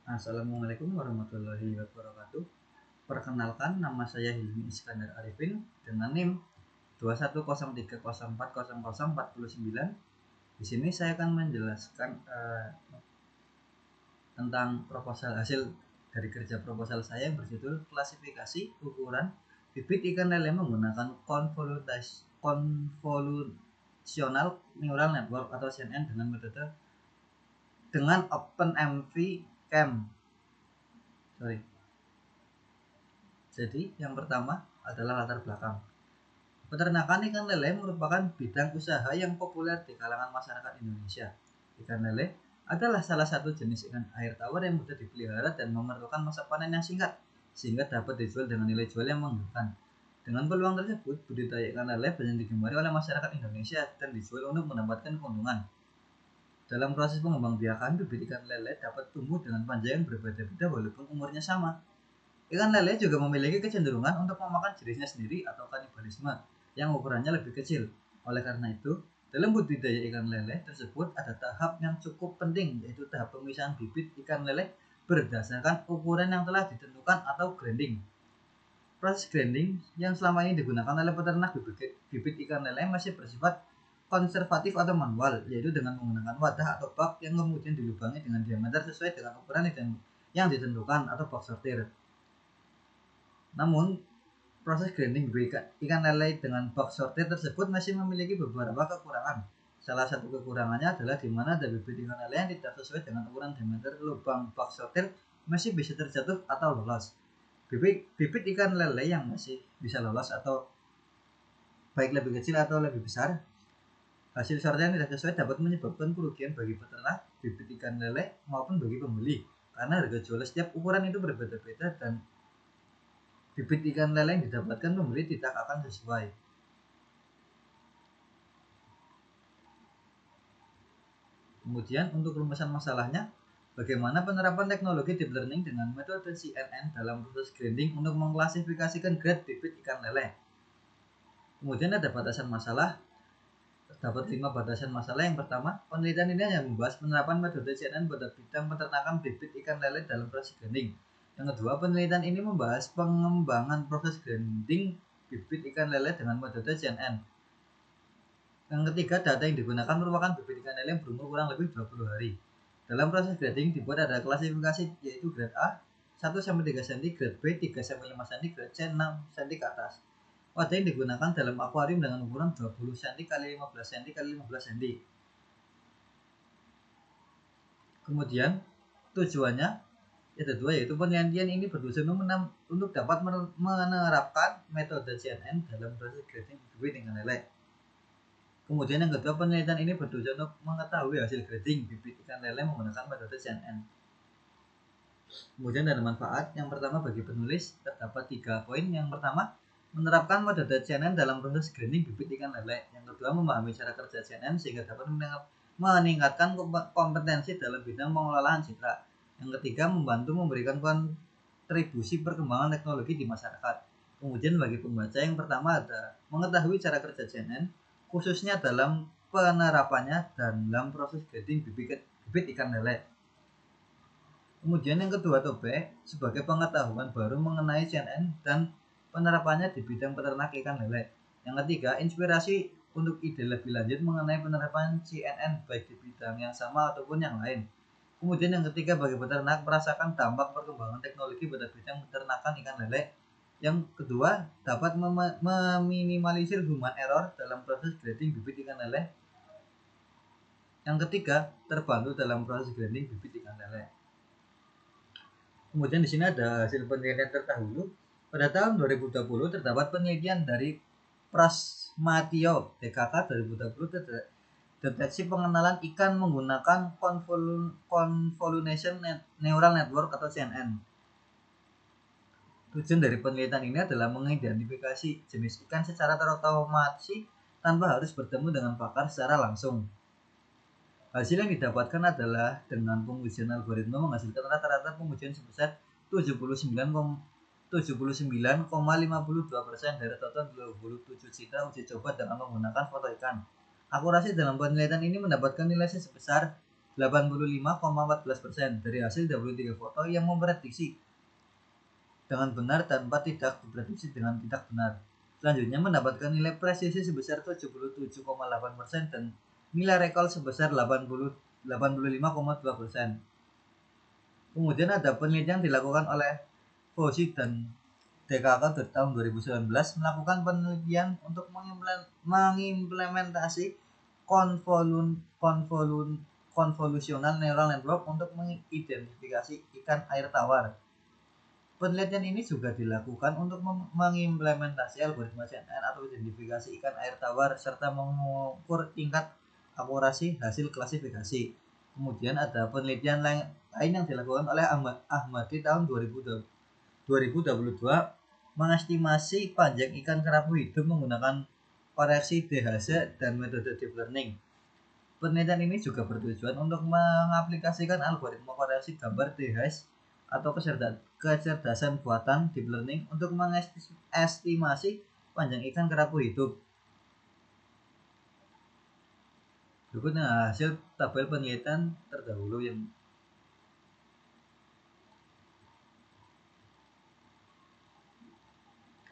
Assalamualaikum warahmatullahi wabarakatuh. Perkenalkan, nama saya Hilmi Iskandar Arifin dengan NIM 21030404049. Di sini saya akan menjelaskan tentang proposal hasil dari kerja proposal saya yang berjudul klasifikasi ukuran bibit ikan lele menggunakan konvolusional neural network atau CNN dengan metode dengan OpenMV Cam. Jadi yang pertama adalah latar belakang. Peternakan ikan lele merupakan bidang usaha yang populer di kalangan masyarakat Indonesia. Ikan lele adalah salah satu jenis ikan air tawar yang mudah dipelihara dan memerlukan masa panen yang singkat, sehingga dapat dijual dengan nilai jual yang menggiurkan. Dengan peluang tersebut, budidaya ikan lele banyak digemari oleh masyarakat Indonesia dan dijual untuk mendapatkan keuntungan. Dalam proses pengembangbiakan, bibit ikan lele dapat tumbuh dengan panjang yang berbeda-beda walaupun umurnya sama. Ikan lele juga memiliki kecenderungan untuk memakan jenisnya sendiri atau kanibalisme yang ukurannya lebih kecil. Oleh karena itu, dalam budidaya ikan lele tersebut ada tahap yang cukup penting, yaitu tahap pemisahan bibit ikan lele berdasarkan ukuran yang telah ditentukan atau grinding. Proses grinding yang selama ini digunakan oleh peternak bibit ikan lele masih bersifat konservatif atau manual, yaitu dengan menggunakan wadah atau bak yang kemudian dilubangi dengan diameter sesuai dengan ukuran yang ditentukan atau box sortir. Namun, proses grinding ikan lele dengan box sortir tersebut masih memiliki beberapa kekurangan. Salah satu kekurangannya adalah di mana ada bibit ikan lele yang tidak sesuai dengan ukuran diameter lubang box sortir masih bisa terjatuh atau lolos. Bibit ikan lele yang masih bisa lolos atau baik lebih kecil atau lebih besar, hasil sortir yang tidak sesuai dapat menyebabkan kerugian bagi peternak bibit ikan lele maupun bagi pembeli, karena harga jual setiap ukuran itu berbeda-beda dan bibit ikan lele yang didapatkan pembeli tidak akan sesuai. Kemudian untuk rumusan masalahnya, bagaimana penerapan teknologi deep learning dengan metode CNN dalam proses grinding untuk mengklasifikasikan grade bibit ikan lele. Kemudian ada batasan masalah. Terdapat 5 batasan masalah. Yang pertama, penelitian ini hanya membahas penerapan metode CNN pada bidang peternakan bibit ikan lele dalam proses grinding. Yang kedua, penelitian ini membahas pengembangan proses grinding bibit ikan lele dengan metode CNN. Yang ketiga, data yang digunakan merupakan bibit ikan lele yang berumur kurang lebih 20 hari. Dalam proses grading dibuat ada klasifikasi, yaitu grade A 1-3 cm, grade B 3-5 cm, grade C 6 cm ke atas. Wadah yang digunakan dalam akuarium dengan ukuran 20 cm x 15 cm x 15 cm. Kemudian tujuannya ada dua, yaitu penelitian ini bertujuan untuk dapat menerapkan metode CNN dalam proses grading bibit ikan lele. Kemudian yang kedua, penelitian ini bertujuan untuk mengetahui hasil grading bibit ikan lele menggunakan metode CNN. Kemudian ada manfaat. Yang pertama, bagi penulis terdapat 3 poin. Yang pertama, menerapkan metode CNN dalam proses grinding bibit ikan lele. Yang kedua, memahami cara kerja CNN sehingga dapat meningkatkan kompetensi dalam bidang pengelolaan citra. Yang ketiga, membantu memberikan kontribusi perkembangan teknologi di masyarakat. Kemudian bagi pembaca, yang pertama ada mengetahui cara kerja CNN khususnya dalam penerapannya dalam proses grinding bibit ikan lele. Kemudian yang kedua, B, sebagai pengetahuan baru mengenai CNN dan penerapannya di bidang peternak ikan lele. Yang ketiga, inspirasi untuk ide lebih lanjut mengenai penerapan CNN baik di bidang yang sama ataupun yang lain. Kemudian yang ketiga, bagi peternak merasakan dampak perkembangan teknologi pada bidang peternakan ikan lele. Yang kedua, dapat meminimalisir human error dalam proses grading bibit ikan lele. Yang ketiga, terbantu dalam proses grading bibit ikan lele. Kemudian di sini ada hasil penelitian terdahulu. Pada tahun 2020 terdapat penelitian dari Prasmatyo DKK 2020 deteksi pengenalan ikan menggunakan convolution neural network atau CNN. Tujuan dari penelitian ini adalah mengidentifikasi jenis ikan secara terotomasi tanpa harus bertemu dengan pakar secara langsung. Hasil yang didapatkan adalah dengan pengujian algoritma menghasilkan rata-rata pengujian sebesar 79,52% dari total 27 citra uji coba dengan menggunakan foto ikan. Akurasi dalam penelitian ini mendapatkan nilai sebesar 85,14% dari hasil 23 foto yang memprediksi dengan benar tanpa tidak diprediksi dengan tidak benar. Selanjutnya mendapatkan nilai presisi sebesar 77,8% dan nilai recall sebesar 85,2%. Kemudian ada penelitian dilakukan oleh Fauci dan DKK di tahun 2019 melakukan penelitian untuk mengimplementasi convolutional neural network untuk mengidentifikasi ikan air tawar. Penelitian ini juga dilakukan untuk mengimplementasi algoritma CNN atau identifikasi ikan air tawar serta mengukur tingkat akurasi hasil klasifikasi. Kemudian ada penelitian lain yang dilakukan oleh Ahmad di tahun 2022 mengestimasi panjang ikan kerapu hidup menggunakan koreksi DHZ dan metode deep learning. Penelitian ini juga bertujuan untuk mengaplikasikan algoritma koreksi gambar DHZ atau kecerdasan buatan deep learning untuk mengestimasi panjang ikan kerapu hidup. Berikutnya hasil tabel penelitian terdahulu yang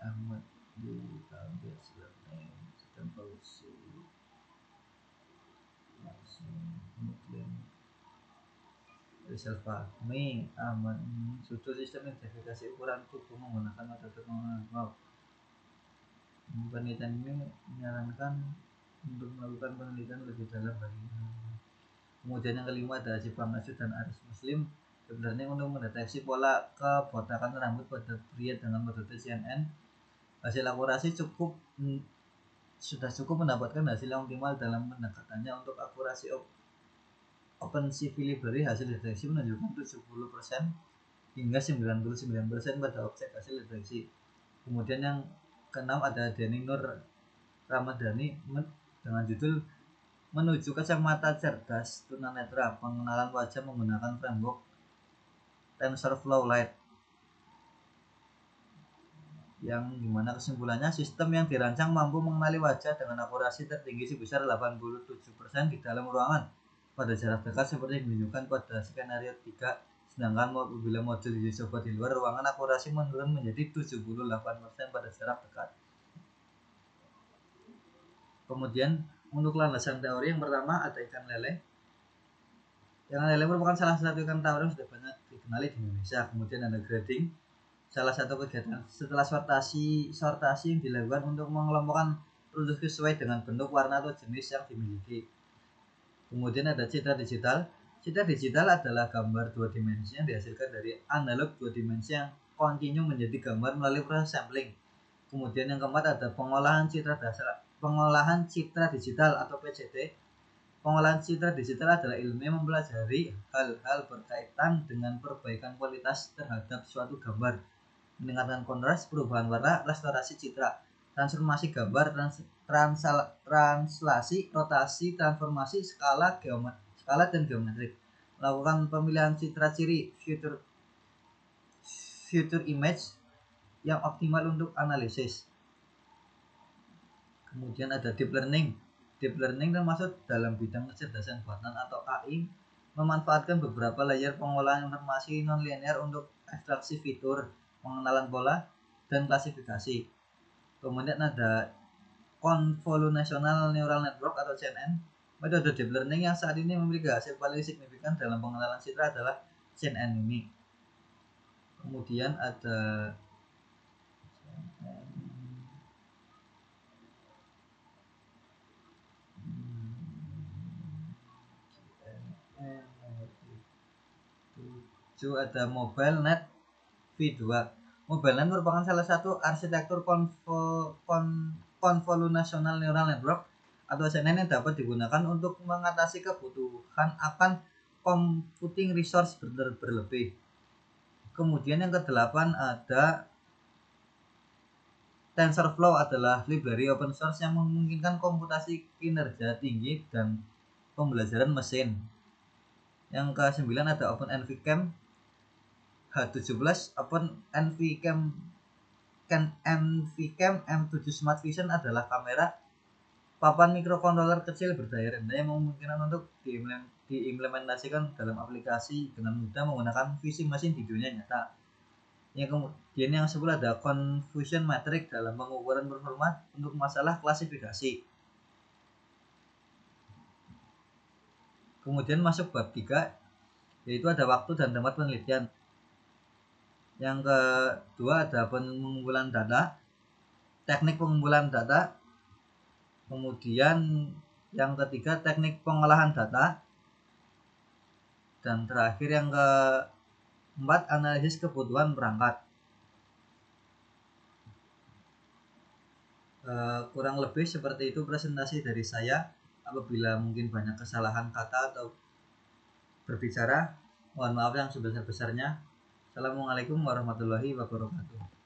Ahmad di tahun 2019 dan Fauci kemudian Rizal Fahmi Ahmad sudut sistem identifikasi ukuran tubuh menggunakan metode pengulangan. Penelitian ini menyarankan untuk melakukan penelitian lebih dalam lagi. Kemudian yang kelima ada Jepang Asyud dan Aris Muslim deep learning untuk mendeteksi pola kebotakan rambut pada pria dengan metode CNN. Hasil akurasi sudah cukup mendapatkan hasil yang optimal dalam pendekatannya untuk akurasi OpenCV library. Hasil deteksi menunjukkan 70% hingga 99% pada objek hasil deteksi. Kemudian yang keenam ada Denny Nur Ramadhani dengan judul Menuju Kacamata Cerdas Tunanetra, pengenalan wajah menggunakan framework TensorFlow Lite, yang dimana kesimpulannya sistem yang dirancang mampu mengenali wajah dengan akurasi tertinggi sebesar 87% di dalam ruangan pada jarak dekat seperti ditunjukkan pada skenario 3, sedangkan bila model dicoba di luar ruangan akurasi menurun menjadi 78% pada jarak dekat. Kemudian untuk landasan teori yang pertama ada ikan lele. Ikan lele merupakan salah satu ikan tawar yang sudah banyak dikenali di Indonesia. Kemudian ada grading, salah satu kegiatan setelah sortasi yang dilakukan untuk mengelompokkan produk sesuai dengan bentuk, warna atau jenis yang dimiliki. Kemudian ada citra digital. Citra digital adalah gambar dua dimensi yang dihasilkan dari analog dua dimensi yang kontinu menjadi gambar melalui proses sampling. Kemudian yang keempat ada pengolahan citra digital atau PCD. Pengolahan citra digital adalah ilmu yang mempelajari hal-hal berkaitan dengan perbaikan kualitas terhadap suatu gambar, meningkatkan kontras, perubahan warna, restorasi citra, transformasi gambar, translasi, rotasi, transformasi, skala dan geometrik, melakukan pemilihan citra ciri future image yang optimal untuk analisis. Kemudian ada deep learning. Deep learning termasuk dalam bidang kecerdasan buatan atau AI, memanfaatkan beberapa layer pengolahan informasi nonlinear untuk ekstraksi fitur, pengenalan pola, dan klasifikasi. Kemudian ada convolutional neural network atau CNN. Metode deep learning yang saat ini memiliki hasil paling signifikan dalam pengenalan citra adalah CNN ini. Kemudian ada ada MobileNet V2. MobileNet merupakan salah satu arsitektur convolutional neural network atau CNN yang dapat digunakan untuk mengatasi kebutuhan akan computing resource berlebih. Kemudian yang kedelapan ada TensorFlow, adalah library open source yang memungkinkan komputasi kinerja tinggi dan pembelajaran mesin. Yang ke-9 ada OpenNVCam H17. OpenNVCam M7 Smart Vision adalah kamera papan mikrokontroler kecil berdaya rendah yang memungkinkan untuk diimplementasikan dalam aplikasi dengan mudah menggunakan visi mesin di dunia nyata. Yang kemudian yang 10 ada confusion matrix dalam pengukuran performa untuk masalah klasifikasi. Kemudian masuk bab 3, yaitu ada waktu dan tempat penelitian. Yang kedua ada pengumpulan data, teknik pengumpulan data. Kemudian yang ketiga teknik pengolahan data. Dan terakhir yang keempat analisis kebutuhan perangkat. Kurang lebih seperti itu presentasi dari saya. Apabila mungkin banyak kesalahan kata atau berbicara, mohon maaf yang sebesar-besarnya. Assalamualaikum warahmatullahi wabarakatuh.